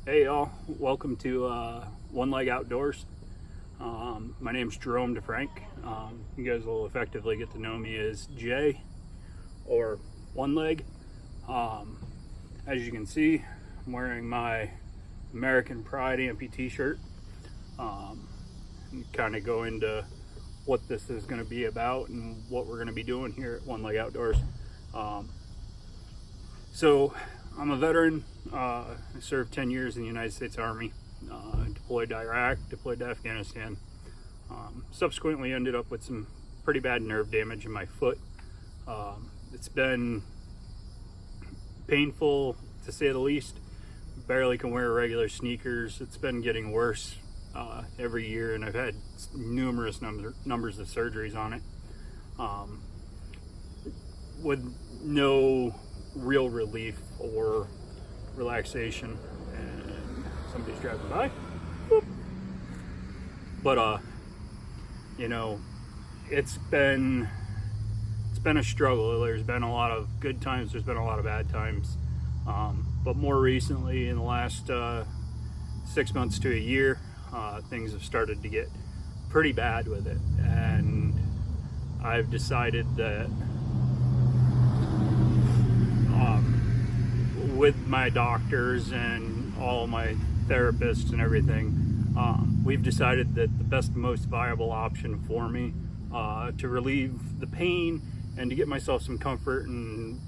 Hey y'all, welcome to One Leg Outdoors. My name's Jerome DeFrank. You guys will effectively get to know me as Jay or One Leg. As you can see, I'm wearing my American Pride amputee shirt. Kind of go into what this is going to be about and what we're going to be doing here at One Leg Outdoors. So I'm a veteran. I served 10 years in the United States Army, deployed to Iraq, deployed to Afghanistan. Subsequently ended up with some pretty bad nerve damage in my foot. It's been painful to say the least. Barely can wear regular sneakers. It's been getting worse every year, and I've had numerous numbers of surgeries on it, with no real relief or relaxation. And somebody's driving by. Whoop. But you know, it's been a struggle. There's been a lot of good times, there's been a lot of bad times, but more recently, in the last 6 months to a year, things have started to get pretty bad with it, and I've decided that with my doctors and all my therapists and everything, we've decided that the best, most viable option for me to relieve the pain and to get myself some comfort and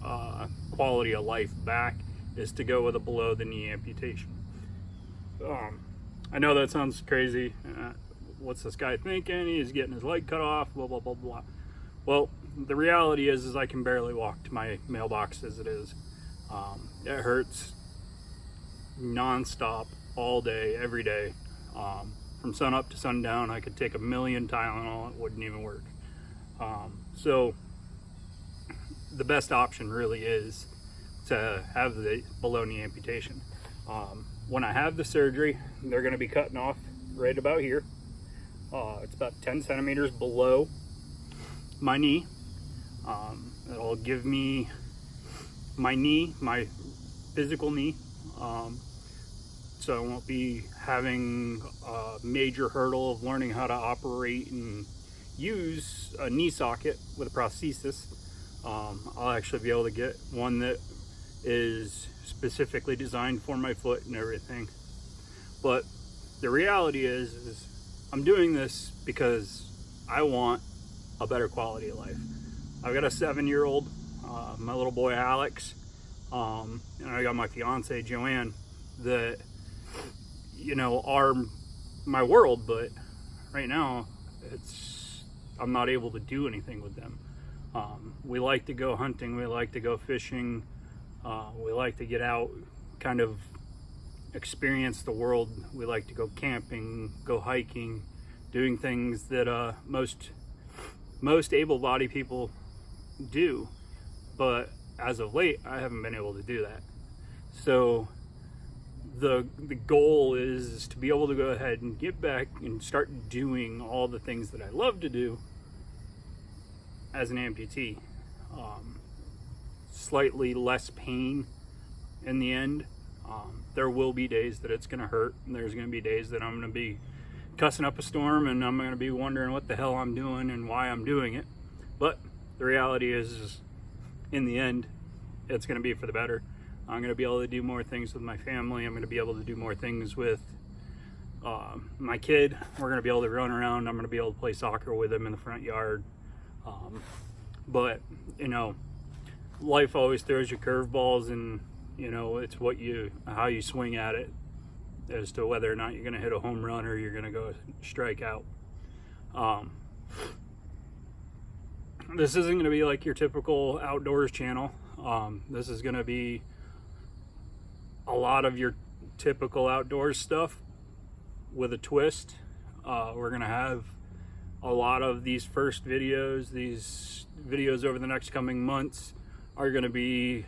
quality of life back is to go with a below the knee amputation. I know that sounds crazy. What's this guy thinking? He's getting his leg cut off, blah, blah, blah, blah. Well, the reality is I can barely walk to my mailbox as it is. It hurts non-stop all day, every day. From sun up to sundown, I could take 1,000,000 Tylenol, it wouldn't even work. So the best option really is to have the below knee amputation. When I have the surgery, they're going to be cutting off right about here. It's about 10 centimeters below my knee. It'll give me my knee, my physical knee, so I won't be having a major hurdle of learning how to operate and use a knee socket with a prosthesis. I'll actually be able to get one that is specifically designed for my foot and everything. But the reality is I'm doing this because I want a better quality of life. I've got a 7-year-old, my little boy Alex, and I got my fiance Joanne, that, you know, are my world, but right now I'm not able to do anything with them. We like to go hunting, we like to go fishing, we like to get out, kind of experience the world. We like to go camping, go hiking, doing things that most able-bodied people do, but as of late I haven't been able to do that. So the goal is to be able to go ahead and get back and start doing all the things that I love to do as an amputee. Slightly less pain in the end. There will be days that it's going to hurt, and there's going to be days that I'm going to be cussing up a storm and I'm going to be wondering what the hell I'm doing and why I'm doing it. But the reality is in the end, it's going to be for the better. I'm going to be able to do more things with my family. I'm going to be able to do more things with my kid. We're going to be able to run around. I'm going to be able to play soccer with him in the front yard. But, you know, life always throws you curveballs, and, you know, it's how you swing at it as to whether or not you're going to hit a home run or you're going to go strike out. This isn't going to be like your typical outdoors channel. This is going to be a lot of your typical outdoors stuff with a twist. We're going to have a lot of these videos over the next coming months are going to be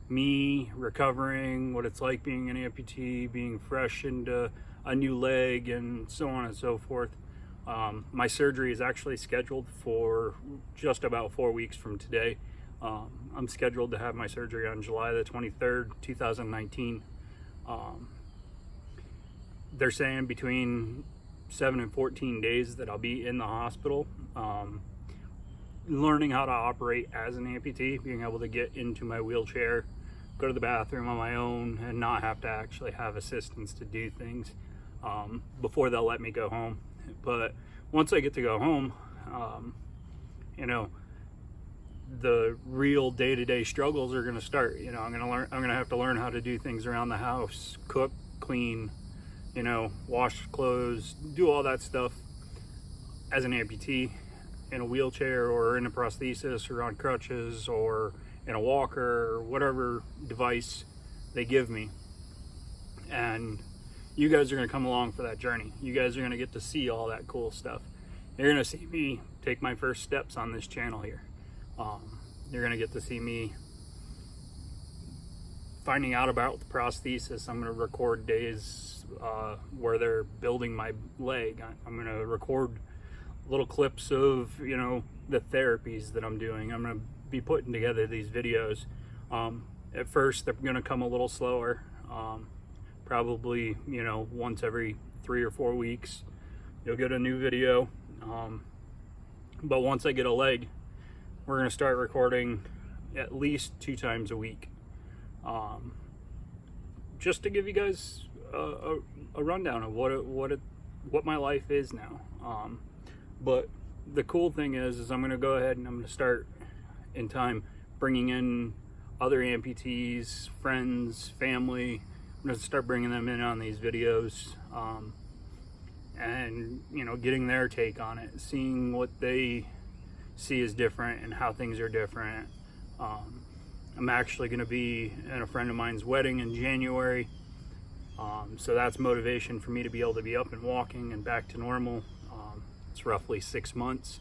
me recovering, what it's like being an amputee, being fresh into a new leg, and so on and so forth. My surgery is actually scheduled for just about 4 weeks from today. I'm scheduled to have my surgery on July the 23rd, 2019. they're saying between 7 and 14 days that I'll be in the hospital, learning how to operate as an amputee, being able to get into my wheelchair, go to the bathroom on my own, and not have to actually have assistance to do things before they'll let me go home. But once I get to go home, you know, the real day-to-day struggles are going to start. You know, I'm going to have to learn how to do things around the house, cook, clean, you know, wash clothes, do all that stuff as an amputee in a wheelchair or in a prosthesis or on crutches or in a walker or whatever device they give me. And you guys are going to come along for that journey. You guys are going to get to see all that cool stuff. You're going to see me take my first steps on this channel here. You're going to get to see me finding out about the prosthesis. I'm going to record days where they're building my leg. I'm going to record little clips of, you know, the therapies that I'm doing. I'm going to be putting together these videos. At first, they're going to come a little slower. Probably, you know, once every 3 or 4 weeks, you'll get a new video. But once I get a leg, we're going to start recording at least 2 times a week, just to give you guys a rundown of what my life is now. But the cool thing is I'm going to go ahead and I'm going to start in time bringing in other amputees, friends, family. I'm going to start bringing them in on these videos, and, you know, getting their take on it, seeing what they see is different and how things are different. I'm actually going to be at a friend of mine's wedding in January, so that's motivation for me to be able to be up and walking and back to normal. It's roughly 6 months.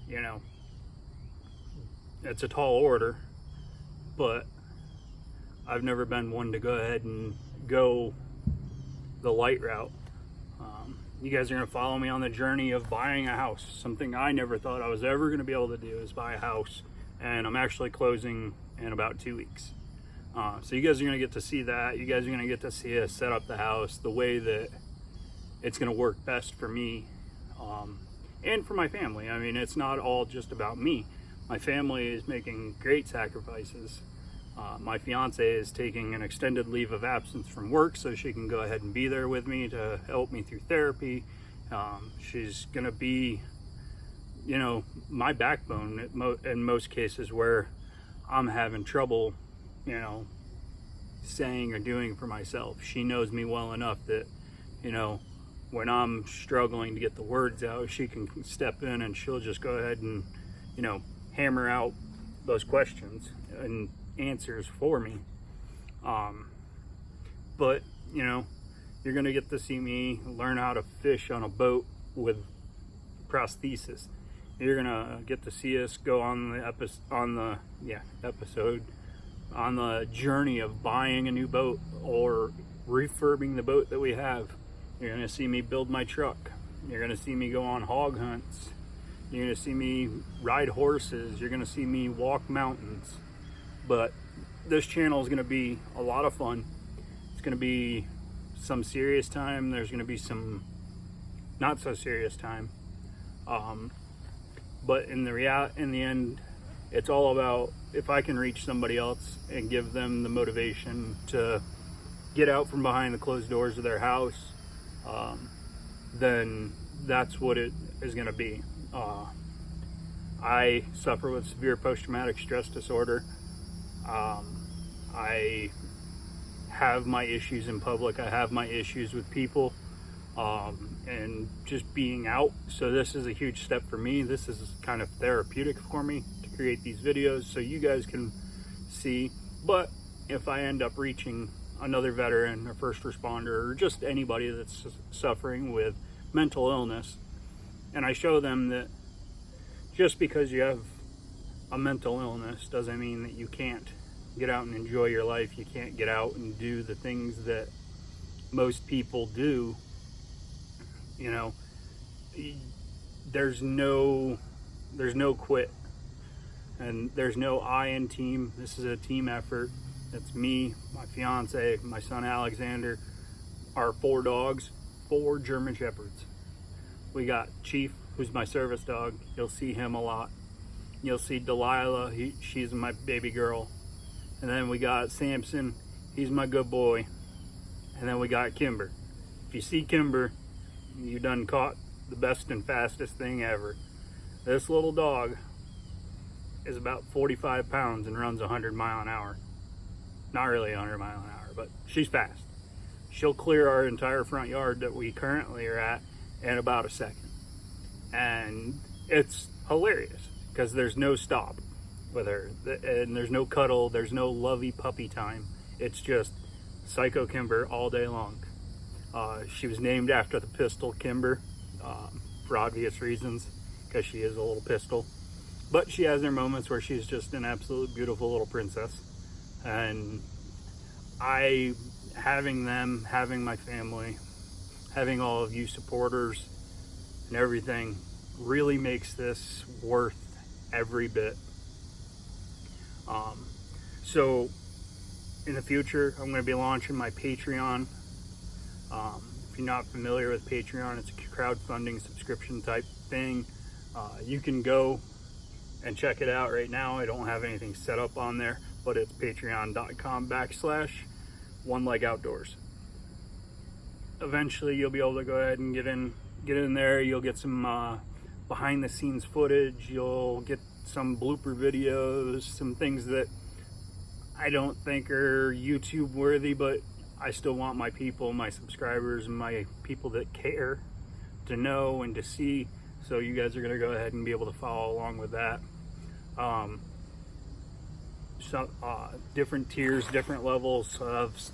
You know, it's a tall order, but I've never been one to go ahead and go the light route. You guys are going to follow me on the journey of buying a house. Something I never thought I was ever going to be able to do is buy a house, and I'm actually closing in about 2 weeks. So you guys are going to get to see that. You guys are going to get to see us set up the house the way that it's going to work best for me, and for my family. I mean, it's not all just about me. My family is making great sacrifices. My fiance is taking an extended leave of absence from work so she can go ahead and be there with me to help me through therapy. She's going to be, you know, my backbone in most cases where I'm having trouble, you know, saying or doing for myself. She knows me well enough that, you know, when I'm struggling to get the words out, she can step in and she'll just go ahead and, you know, hammer out those questions and answers for me. But, you know, you're going to get to see me learn how to fish on a boat with prosthesis. You're going to get to see us go on the episode on the journey of buying a new boat or refurbing the boat that we have. You're going to see me build my truck. You're going to see me go on hog hunts. You're going to see me ride horses. You're going to see me walk mountains. But this channel is going to be a lot of fun. It's going to be some serious time. There's going to be some not so serious time. But in the end, it's all about if I can reach somebody else and give them the motivation to get out from behind the closed doors of their house, then that's what it is going to be. I suffer with severe post-traumatic stress disorder. I have my issues in public. I have my issues with people, and just being out. So this is a huge step for me. This is kind of therapeutic for me to create these videos so you guys can see. But if I end up reaching another veteran or first responder or just anybody that's suffering with mental illness, and I show them that just because you have a mental illness doesn't mean that you can't get out and enjoy your life. You can't get out and do the things that most people do. You know, there's no quit, and there's no I in team. This is a team effort. It's me, my fiance, my son Alexander, our 4 dogs, 4 German Shepherds. We got Chief, who's my service dog. You'll see him a lot. You'll see Delilah, she's my baby girl. And then we got Samson, he's my good boy. And then we got Kimber. If you see Kimber, you done caught the best and fastest thing ever. This little dog is about 45 pounds and runs 100 miles an hour. Not really 100 miles an hour, but she's fast. She'll clear our entire front yard that we currently are at in about a second. And it's hilarious because there's no stop with her, and there's no cuddle, there's no lovey puppy time. It's just Psycho Kimber all day long. She was named after the pistol Kimber, for obvious reasons, because she is a little pistol. But she has her moments where she's just an absolute beautiful little princess. And having them, having my family, having all of you supporters and everything really makes this worth every bit. So in the future, I'm going to be launching my Patreon. If you're not familiar with Patreon, it's a crowdfunding subscription type thing. You can go and check it out right now. I don't have anything set up on there, but it's patreon.com/OneLegOutdoors. Eventually you'll be able to go ahead and get in there. You'll get some behind the scenes footage. You'll get some blooper videos, some things that I don't think are YouTube worthy, but I still want my people, my subscribers, and my people that care to know and to see. So you guys are going to go ahead and be able to follow along with that. Different tiers, different levels of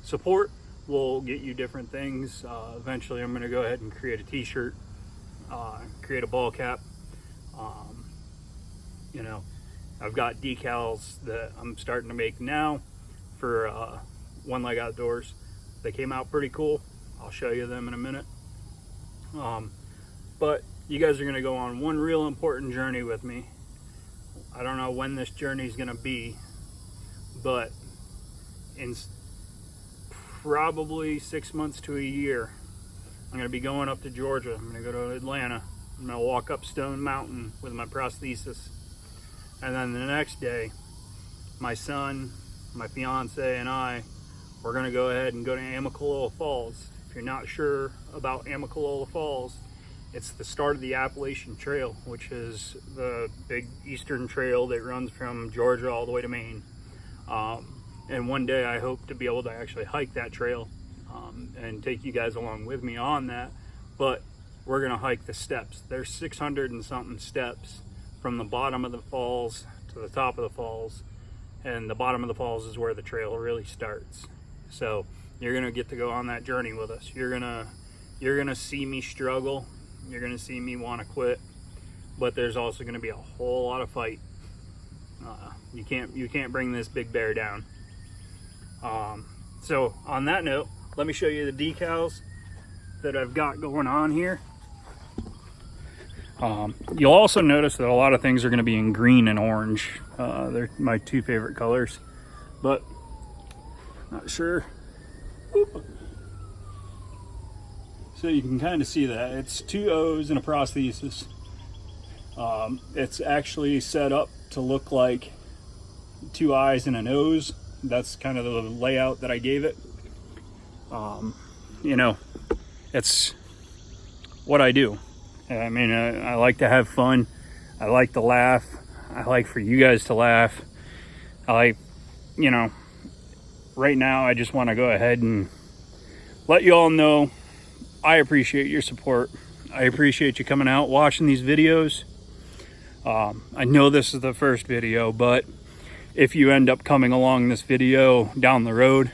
support will get you different things. Eventually I'm going to go ahead and create a t-shirt, create a ball cap. You know, I've got decals that I'm starting to make now for One Leg Outdoors. They came out pretty cool. I'll show you them in a minute. But you guys are going to go on one real important journey with me. I don't know when this journey is going to be, but in probably 6 months to a year, I'm going to be going up to Georgia. I'm going to go to Atlanta. I'm going to walk up Stone Mountain with my prosthesis. And then the next day, my son, my fiance, and we're going to go ahead and go to Amicalola Falls. If you're not sure about Amicalola Falls, it's the start of the Appalachian Trail, which is the big eastern trail that runs from Georgia all the way to Maine. And one day I hope to be able to actually hike that trail and take you guys along with me on that. But we're going to hike the steps. There's 600 and something steps from the bottom of the falls to the top of the falls. And the bottom of the falls is where the trail really starts. So you're going to get to go on that journey with us. You're going to see me struggle. You're going to see me want to quit, but there's also going to be a whole lot of fight. You can't bring this big bear down. So on that note, let me show you the decals that I've got going on here. You'll also notice that a lot of things are going to be in green and orange. They're my 2 favorite colors, but not sure. Oop. So you can kind of see that it's 2 O's and a prosthesis. It's actually set up to look like 2 eyes and a nose. That's kind of the layout that I gave it. You know, it's what I do. I mean, I like to have fun. I like to laugh. I like for you guys to laugh. I like, you know, right now I just want to go ahead and let you all know I appreciate your support. I appreciate you coming out, watching these videos. I know this is the first video, but if you end up coming along this video down the road,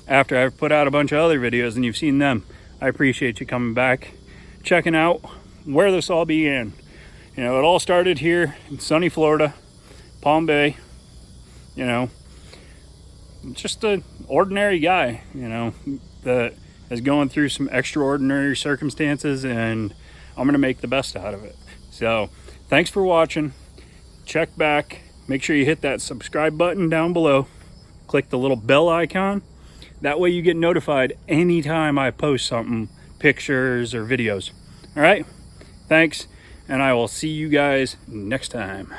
after I've put out a bunch of other videos and you've seen them, I appreciate you coming back, checking out where this all began. You know, it all started here in sunny Florida, Palm Bay. You know, just an ordinary guy, you know, that is going through some extraordinary circumstances, and I'm going to make the best out of it. So thanks for watching. Check back. Make sure you hit that subscribe button down below. Click the little bell icon. That way you get notified anytime I post something, pictures or videos. All right, thanks, and I will see you guys next time.